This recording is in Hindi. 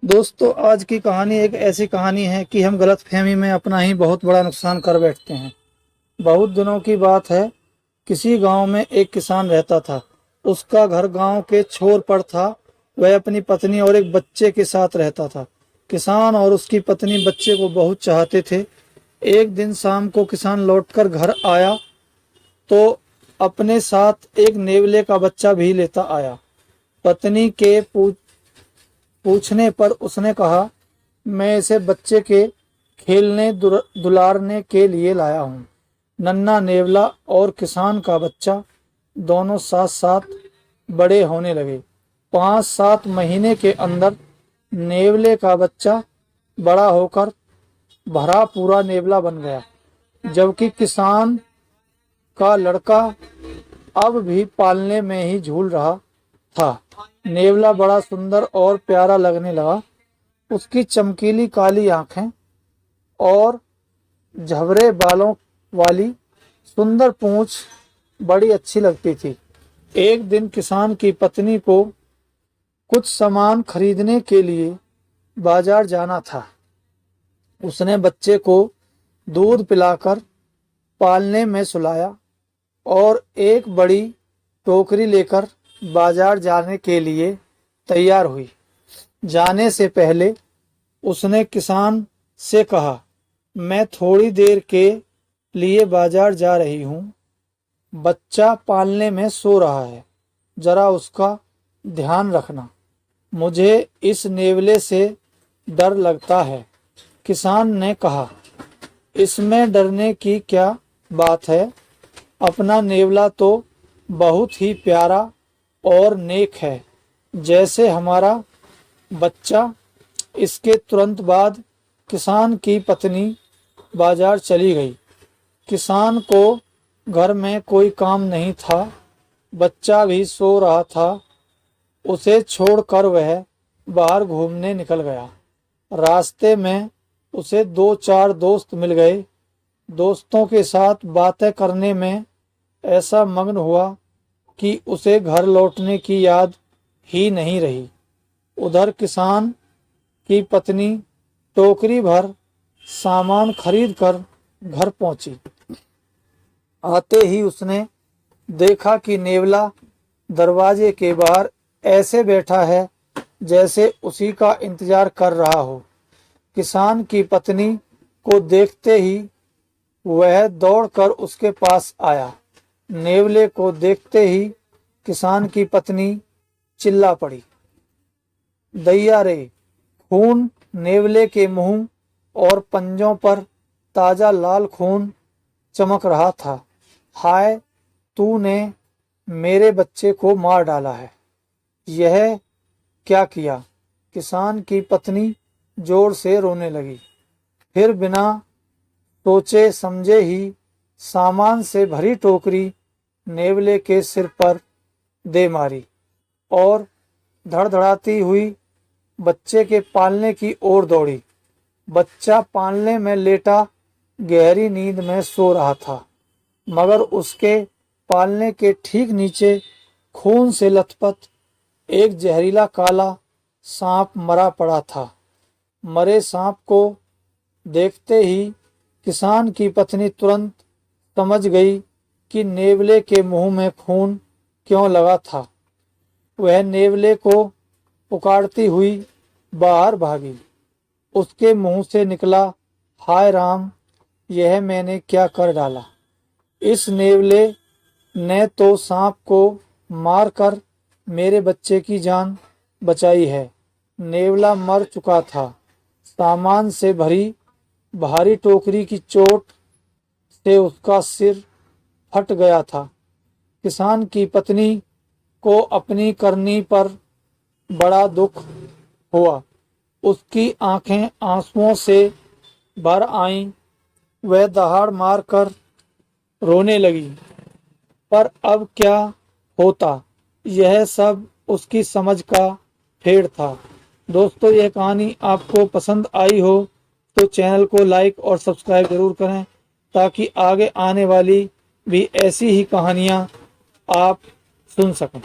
दोस्तों, आज की कहानी एक ऐसी कहानी है कि हम गलतफहमी में अपना ही बहुत बड़ा नुकसान कर बैठते हैं। बहुत दिनों की बात है। किसी गांव में एक किसान रहता था। उसका घर गांव के छोर पर था। वह अपनी पत्नी और एक बच्चे के साथ रहता था। किसान और उसकी पत्नी बच्चे को बहुत चाहते थे। एक दिन शाम को किसान लौटकर घर आया तो अपने साथ एक नेवले का बच्चा भी लेता आया। पत्नी के पूछने पर उसने कहा, मैं इसे बच्चे के खेलने दुलारने के लिए लाया हूँ। नन्हा नेवला और किसान का बच्चा दोनों साथ साथ बड़े होने लगे। 5-7 महीने के अंदर नेवले का बच्चा बड़ा होकर भरा पूरा नेवला बन गया, जबकि किसान का लड़का अब भी पालने में ही झूल रहा था। नेवला बड़ा सुंदर और प्यारा लगने लगा। उसकी चमकीली काली आंखें और झबरे बालों वाली सुंदर पूंछ बड़ी अच्छी लगती थी। एक दिन किसान की पत्नी को कुछ सामान खरीदने के लिए बाजार जाना था। उसने बच्चे को दूध पिलाकर पालने में सुलाया और एक बड़ी टोकरी लेकर बाजार जाने के लिए तैयार हुई। जाने से पहले उसने किसान से कहा, मैं थोड़ी देर के लिए बाजार जा रही हूँ। बच्चा पालने में सो रहा है, जरा उसका ध्यान रखना। मुझे इस नेवले से डर लगता है। किसान ने कहा, इसमें डरने की क्या बात है? अपना नेवला तो बहुत ही प्यारा और नेक है, जैसे हमारा बच्चा। इसके तुरंत बाद किसान की पत्नी बाजार चली गई। किसान को घर में कोई काम नहीं था। बच्चा भी सो रहा था। उसे छोड़कर वह बाहर घूमने निकल गया। रास्ते में उसे 2-4 दोस्त मिल गए। दोस्तों के साथ बातें करने में ऐसा मग्न हुआ कि उसे घर लौटने की याद ही नहीं रही। उधर किसान की पत्नी टोकरी भर सामान खरीद कर घर पहुंची। आते ही उसने देखा कि नेवला दरवाजे के बाहर ऐसे बैठा है जैसे उसी का इंतजार कर रहा हो। किसान की पत्नी को देखते ही वह दौड़कर उसके पास आया। नेवले को देखते ही किसान की पत्नी चिल्ला पड़ी, दैया रे! खून! नेवले के मुंह और पंजों पर ताजा लाल खून चमक रहा था। हाय, तूने मेरे बच्चे को मार डाला है। यह क्या किया? किसान की पत्नी जोर से रोने लगी। फिर बिना सोचे समझे ही सामान से भरी टोकरी नेवले के सिर पर दे मारी और धड़धड़ाती हुई बच्चे के पालने की ओर दौड़ी। बच्चा पालने में लेटा गहरी नींद में सो रहा था, मगर उसके पालने के ठीक नीचे खून से लथपथ एक जहरीला काला सांप मरा पड़ा था। मरे सांप को देखते ही किसान की पत्नी तुरंत समझ गई कि नेवले के मुंह में खून क्यों लगा था। वह नेवले को पुकारती हुई बाहर भागी। उसके मुंह से निकला, हाय राम! यह मैंने क्या कर डाला? इस नेवले ने तो सांप को मारकर मेरे बच्चे की जान बचाई है। नेवला मर चुका था। सामान से भरी भारी टोकरी की चोट से उसका सिर फट गया था। किसान की पत्नी को अपनी करनी पर बड़ा दुख हुआ। उसकी आंखें आंसुओं से भर आईं। वह दहाड़ मारकर रोने लगी। पर अब क्या होता, यह सब उसकी समझ का फेर था। दोस्तों, यह कहानी आपको पसंद आई हो तो चैनल को लाइक और सब्सक्राइब जरूर करें, ताकि आगे आने वाली भी ऐसी ही कहानियाँ आप सुन सकें।